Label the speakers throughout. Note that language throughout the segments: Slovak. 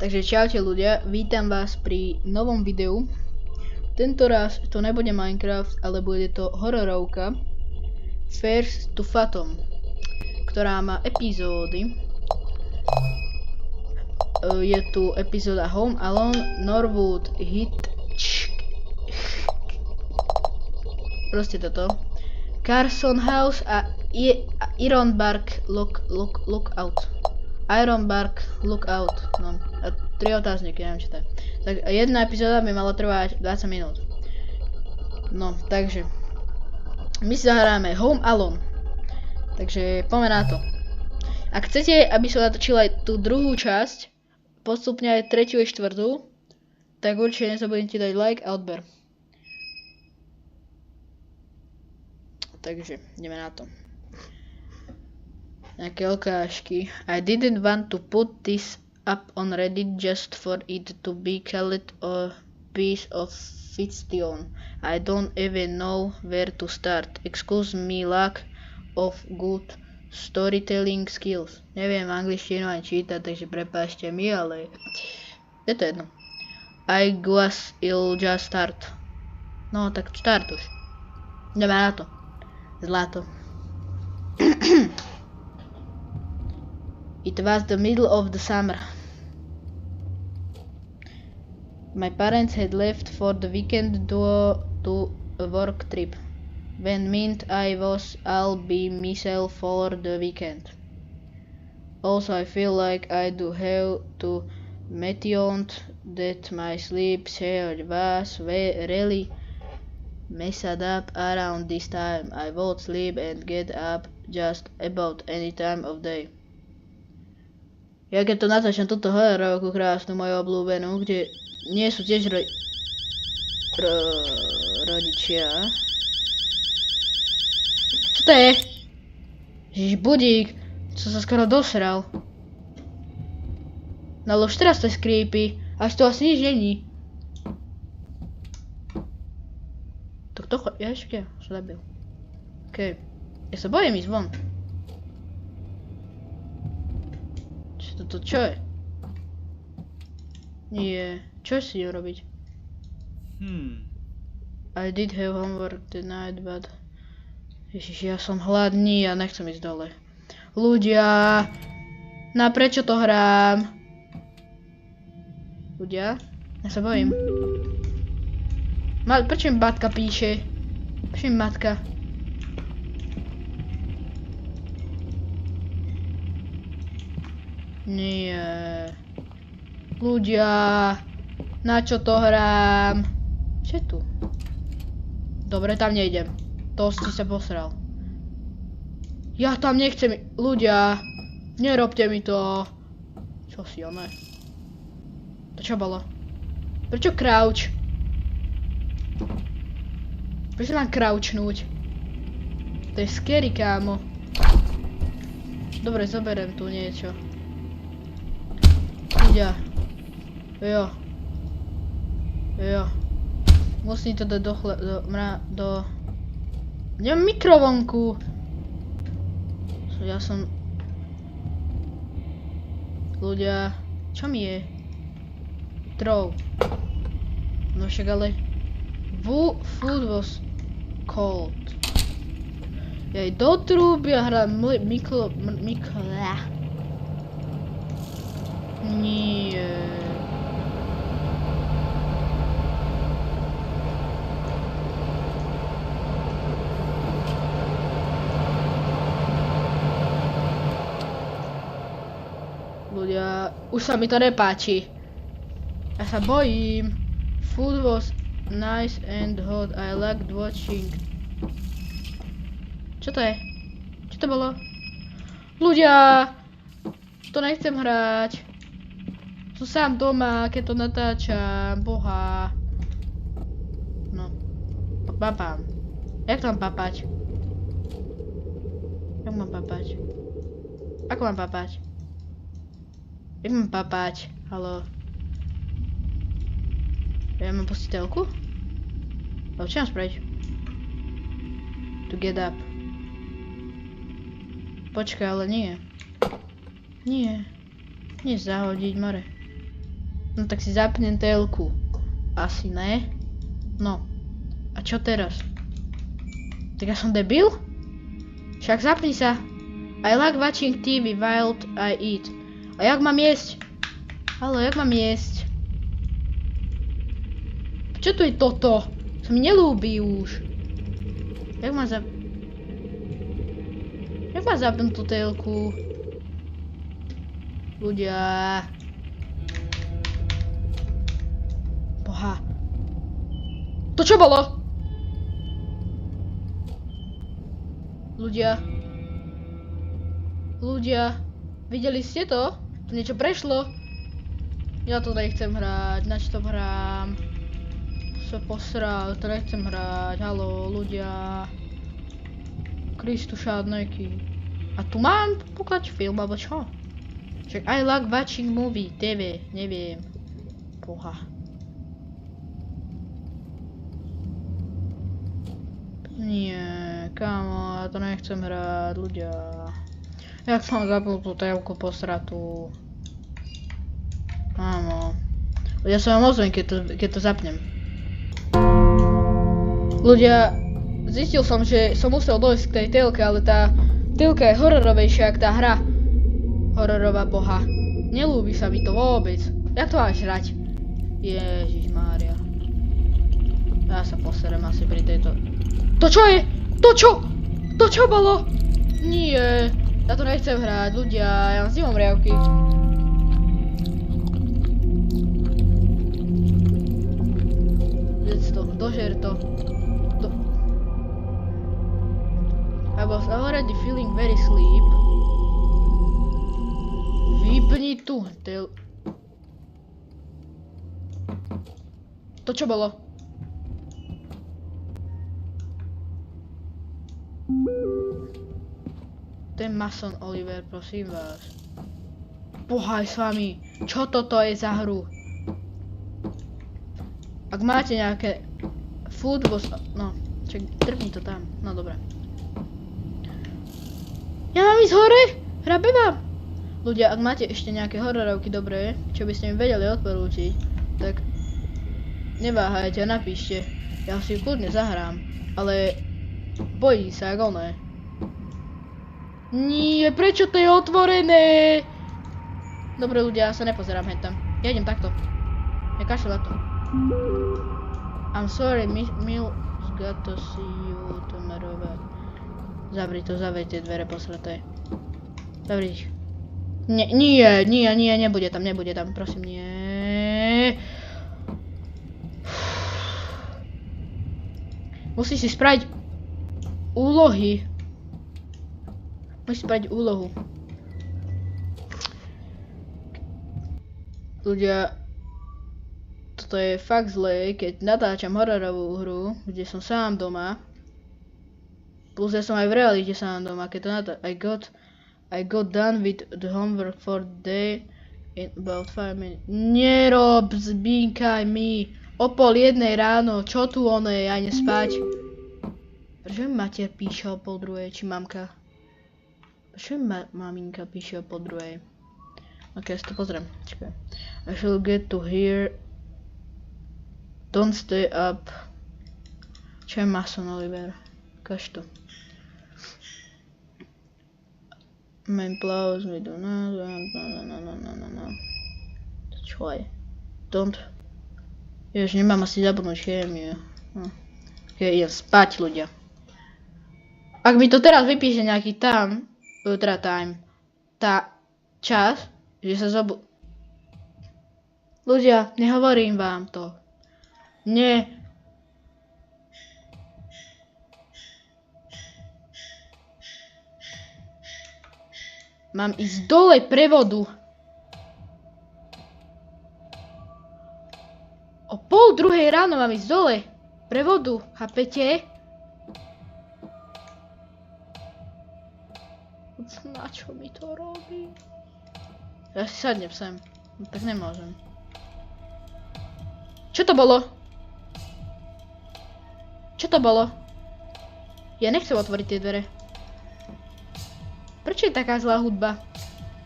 Speaker 1: Takže čaute ľudia, vítam vás pri novom videu. Tento raz to nebude Minecraft, ale bude to hororovka First to Fathom, ktorá má epizódy. Je tu epizóda Home Alone, Norwood, proste toto, Carson House a Ironbark Lookout. Ironbark Lookout, no, a 3 otázniky, neviem čo to je. Tak jedna epizóda by mala trvať 20 minút. No, takže my si zahráme Home Alone. Takže poďme na to. Ak chcete, aby som natočil aj tú druhú časť, postupne aj 3. a 4., tak určite nezabudnite dať like a odber. Takže ideme na to. Nejaké ukážky. I didn't want to put this up on Reddit just for it to be called a piece of fiction. I don't even know where to start. Excuse me lack of good storytelling skills. Neviem angličtinu ani čítať, takže prepáčte mi, ale je to jedno. I guess I'll just start. No tak start už. Ideme na to. Zlato. It was the middle of the summer. My parents had left for the weekend to a work trip. When meant I'll be myself for the weekend. Also I feel like I do have to mention that my sleep schedule was really messed up around this time. I would sleep and get up just about any time of day. Ja keď to natáčam túto hororovku krásnu, moju obľúbenú, kde nie sú tiež rodičia. Čo to je? Ježiš, budík, som sa skoro dosral. No ale už teraz to je creepy, až to asi nič není. To kto ja ešte som zabil. Okej, ja sa bojím ísť von. Toto čo je? Nie, čo si idem robiť? I did have homework tonight, but... Ježiš, ja som hladný a nechcem ísť dole. Ľudia! Na prečo to hrám? Ľudia? Ja sa bojím. Prečo mi matka píše? Prečo mi matka? Nie. Ľudia, na čo to hrám? Čo je tu? Dobre, tam nejdem. To si sa posral. Ja tam nechcem. Ľudia, nerobte mi to. Čo si ono? To čo bolo? Prečo crouch? Prečo mám crouchnúť? To je scary, kámo. Dobre, zoberiem tu niečo. Ľudia. Jo. Musím to dať do Nemám mikrovlnku. Ja som... Ľudia. Čo mi je? Throw. No však ale... Food was cold. Ja do trúby a hrám Nie. Ľudia, už sa mi to nepáči. Ja sa bojím. Food was nice and hot. I liked watching. Čo to je? Čo to bolo? Ľudia! To nechcem hrať. Som sám doma, keď to natáčam, boha. No. Papám. Jak to mám papať? Jak mám papať? Ako mám papať? Jak mám papať? Haló. Ja mám pustiť telku? Ale čo mám spraviť? To get up. Počkaj, ale nie. Nie. Nie zahodiť, more. No tak si zapnem telku. Asi ne. No. A čo teraz? Tak ja som debil? Však zapni sa. I like watching TV while I eat. A jak mám jesť? Haló, jak mám jesť? Čo tu je toto? Sa mi nelúbi už. Jak mám zapnúť tú telku? Ľudia. Boha. To čo bolo? Ľudia. Videli ste to? Tu niečo prešlo? Ja to nechcem hrať, na čo to hrám? Sa posral, to nechcem hrať, haló, ľudia. Kristu šádneky. A tu mám púkať film, alebo čo? Však I like watching movie, TV, neviem. Boha. Nie, kámo, ja to nechcem hrať, ľudia. Jak som zapnul tú telku posratú. Áno. Ja sa vám ozvem, keď to zapnem. Ľudia, zistil som, že som musel dojsť k tej telke, ale tá telka je hororovejšia ako tá hra. Hororová boha. Nelúbi sa mi to vôbec. Jak to máš hrať? Ježišmária. Ja sa poserem asi pri tejto... To čo je? To čo? To čo bolo? Nie. Ja to nechcem hrať, ľudia. Ja mám zimom riavky. Jedz to, dožer to. I was already feeling very sleep. Vypni tu. To čo bolo? Ten mason Oliver, prosím vás. Pohaj s vami. Čo toto je za hru? Ak máte nejaké football... No, čak, trpni to tam. No dobré. Ja mám ísť hore? Hrabe vám? Ľudia, ak máte ešte nejaké hororovky dobré, čo by ste mi vedeli odporúčiť, tak neváhajte a napíšte. Ja si ju kľudne zahrám, ale bojí sa ako ne. Nie, prečo to je otvorené? Dobre ľudia, ja sa nepozerám hentam. Ja idem takto. Ja kašľam na to. I'm sorry, Mil's got to see you tomorrow. Zavri to, zavri tie dvere posraté. Zavri ich. Nie, nebude tam, prosím, nie. Musíš si spraviť úlohy. Musíš spraviť úlohu. Ľudia, toto je fakt zlé, keď natáčam hororovú hru, kde som sám doma. Plus ja som aj v realite sám doma, keď to natáčam. I got done with the homework for the day in about 5 minutes. Nerob, zbínkaj mi. O 1:30 ráno, čo tu ono je, aj nespať. Prečo mi mater píše o 1:30, či mamka? Prečo mi maminka píše o 1:30? Ok, ja si to pozriem, čakaj. I shall get to here. Don't stay up. Čo je mason Oliver? Kaž to. Main blows me do no. Čo je? Don't. Jež, nemám asi zabudnúť chémiu. Ok, idem spať, ľudia. Ak mi to teraz vypíše nejaký tam, čas, že sa Ľudia, nehovorím vám to. Nie. Mám ísť dole prevodu. O 1:30 ráno mám ísť dole prevodu, chápete? Na čo mi to robí? Ja si sadnem sem. No, tak nemôžem. Čo to bolo? Čo to bolo? Ja nechcem otvoriť tie dvere. Prečo je taká zlá hudba?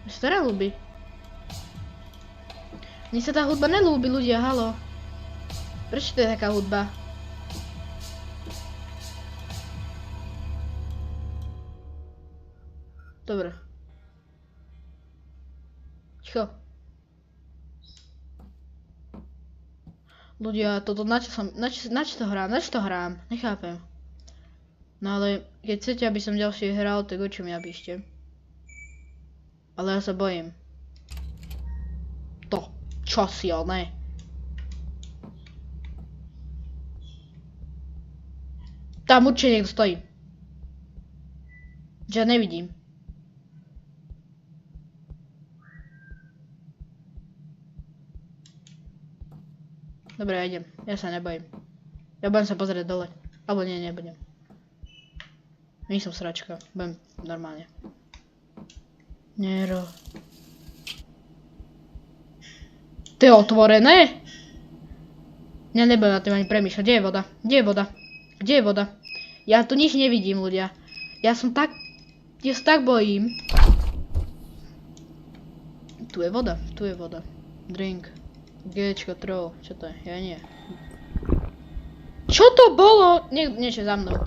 Speaker 1: Mne sa to neľúbi. Mne sa tá hudba nelúbi, ľudia, halo. Prečo to je taká hudba? Dobre. Ticho. Ľudia, toto na čo to hrám? Na čo to hrám? Nechápem. No ale keď chcete, aby som ďalšie hral, tak oči mi napíšte. Ale ja sa bojím. To. Čo silné. Tam určite niekto stojí. Že ja nevidím. Dobre, ja idem. Ja sa nebojím. Ja budem sa pozrieť dole. Alebo nie, nebudem. Nie som sračka. Budem normálne. Nero. To je otvorené? Ja nebudem na tým ani premýšľať. Kde je voda? Kde je voda? Kde je voda? Ja tu nič nevidím, ľudia. Ja sa tak bojím. Tu je voda. Tu je voda. Drink. Gčko, troll, čo to je? Ja nie. Čo to bolo? Niečo za mnou.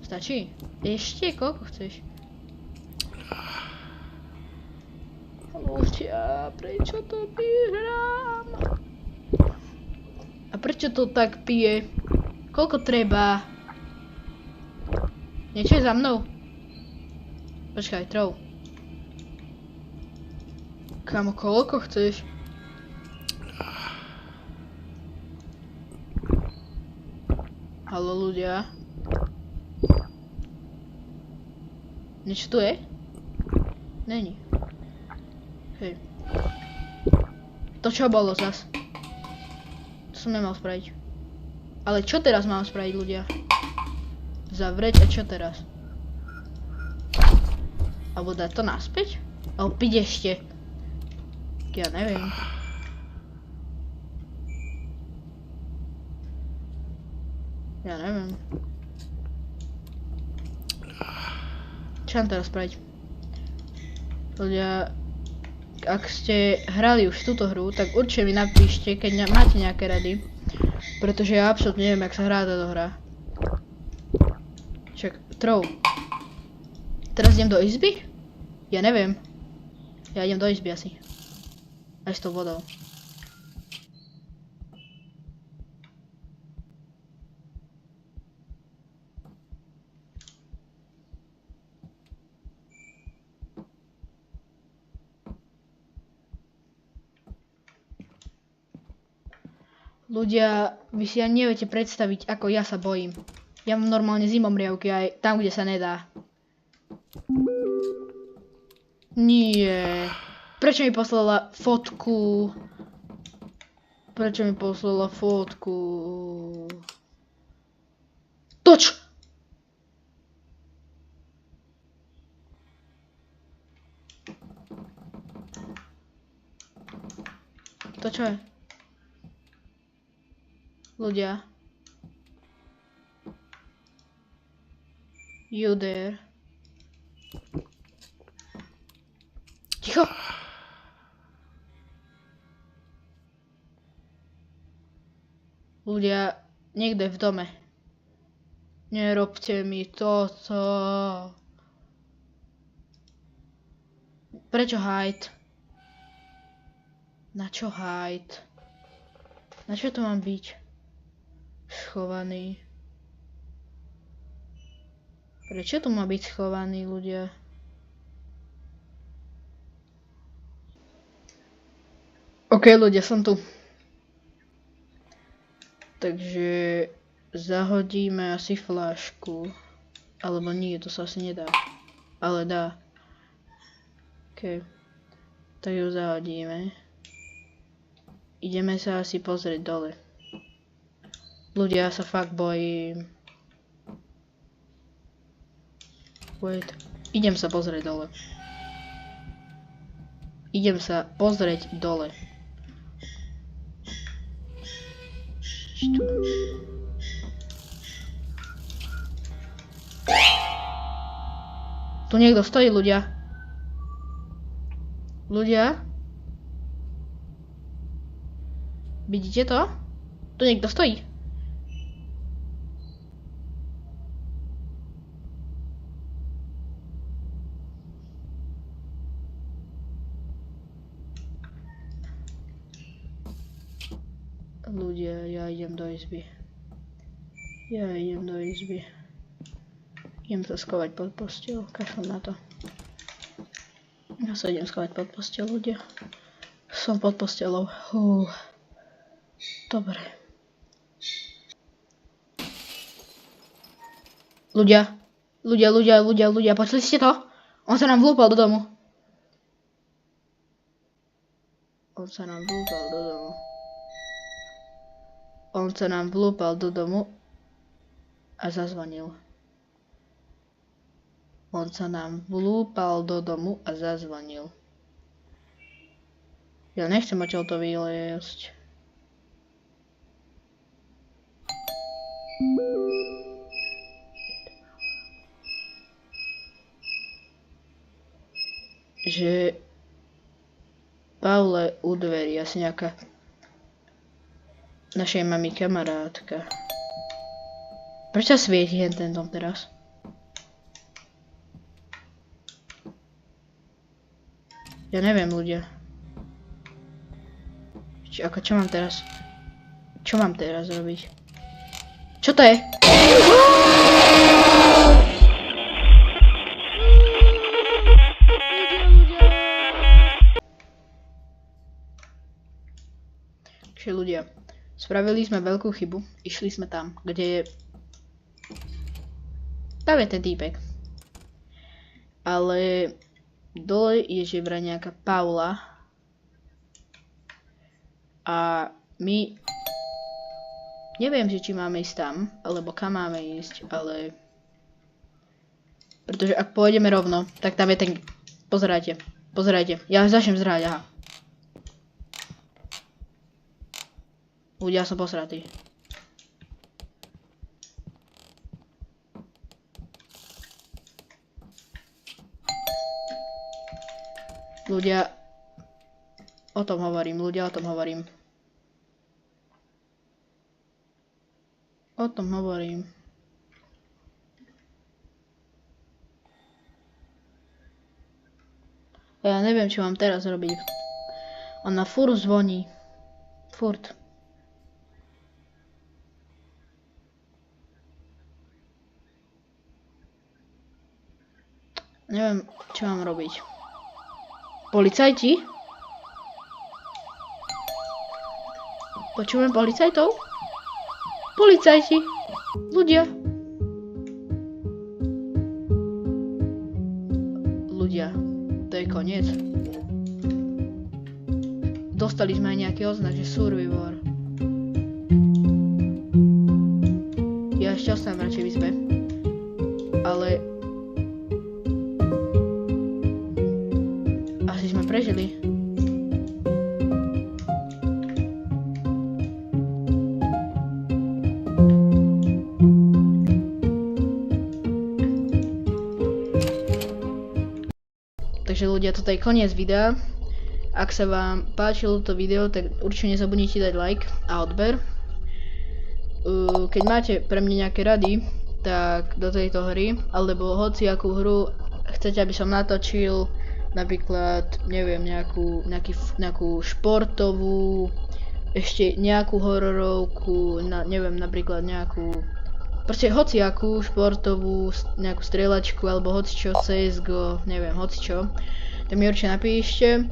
Speaker 1: Stačí? Ešte? Koľko chceš? Ľudia, prečo to píram? A prečo to tak pije? Koľko treba? Niečo je za mnou? Počkaj, troll. Kamo, koľko chceš? Haló, ľudia. Niečo tu je? Není. Hej. To čo bolo zas? To som nemal spraviť. Ale čo teraz mám spraviť, ľudia? Zavrieť a čo teraz? Alebo dať to naspäť? Alebo piť ešte? Ja neviem. Ja neviem. Čo mám teraz spraviť? Ľudia, ak ste hrali už túto hru, tak určite mi napíšte, keď máte nejaké rady. Pretože ja absolútne neviem, jak sa hrá táto hra. Čak, troll. Teraz idem do izby? Ja neviem. Ja idem do izby asi. Aj s tou vodou. Ľudia, vy si ani neviete predstaviť, ako ja sa bojím. Ja mám normálne zimomriavky aj tam, kde sa nedá. Nie. Prečo mi poslala fotku? Prečo mi poslala fotku? Toč! To čo je? Ľudia. You there. Ticho. Ľudia, niekde v dome. Nerobte mi toto. Prečo hide? Na čo hide? Na čo tu mám byť? Schovaný. Prečo tu má byť schovaný, ľudia? OK, ľudia, som tu. Takže zahodíme asi fľašku. Alebo nie, to sa asi nedá. Ale dá. OK. Tak ju zahodíme. Ideme sa asi pozrieť dole. Ľudia, ja sa fakt bojím. Wait. Idem sa pozrieť dole. Idem sa pozrieť dole. Tu niekto stojí, ľudia. Ľudia? Vidíte to? Tu niekto stojí. Ľudia, ja idem do izby. Idem sa skovať pod posteľ, kašľam na to. Ja sa idem skovať pod posteľ, ľudia. Som pod posteľou. Dobre. Ľudia, počuli ste to? On sa nám vlúpal do domu. On sa nám vlúpal do domu a zazvonil. Ja nechcem odtiaľ to vyliesť. Že Paule u dverí, asi nejaká našej mami kamarátka. Prečo sa svieti ten dom teraz? Ja neviem, ľudia. Čo mám teraz? Čo mám teraz robiť? Čo to je? Takže ľudia, spravili sme veľkú chybu. Išli sme tam, kde je... Tam je ten týpek. Ale... Dole je že vraj nejaká Paula. A my... Neviem, že či máme ísť tam, alebo kam máme ísť, ale... Pretože ak pôjdeme rovno, tak tam je ten... Pozerajte. Ja začnem zrať, aha. Ľudia, som posratý. Ľudia, o tom hovorím. Ja neviem, čo mám teraz robiť. Ona furt zvoní. Furt. Neviem, čo mám robiť. Policajti? Počúvam policajtov? Policajti! Ľudia! To je koniec. Dostali sme aj nejaký oznak, že Survivor. Ja ešte ostanem radšej v izbe. Ale... Asi sme prežili. Takže ľudia, toto je koniec videa. Ak sa vám páčilo toto video, tak určite nezabudnite dať like a odber. Keď máte pre mňa nejaké rady, tak do tejto hry, alebo hociakú hru chcete, aby som natočil, napríklad, neviem, nejakú športovú, ešte nejakú hororovku, neviem, napríklad nejakú, proste hociakú športovú, nejakú strieľačku, alebo hocičo, CSGO, neviem, hocičo, tak mi určite napíšte.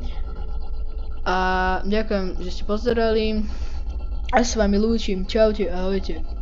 Speaker 1: A ďakujem, že ste pozerali. A s vami lúčim. Čaute, ahojte.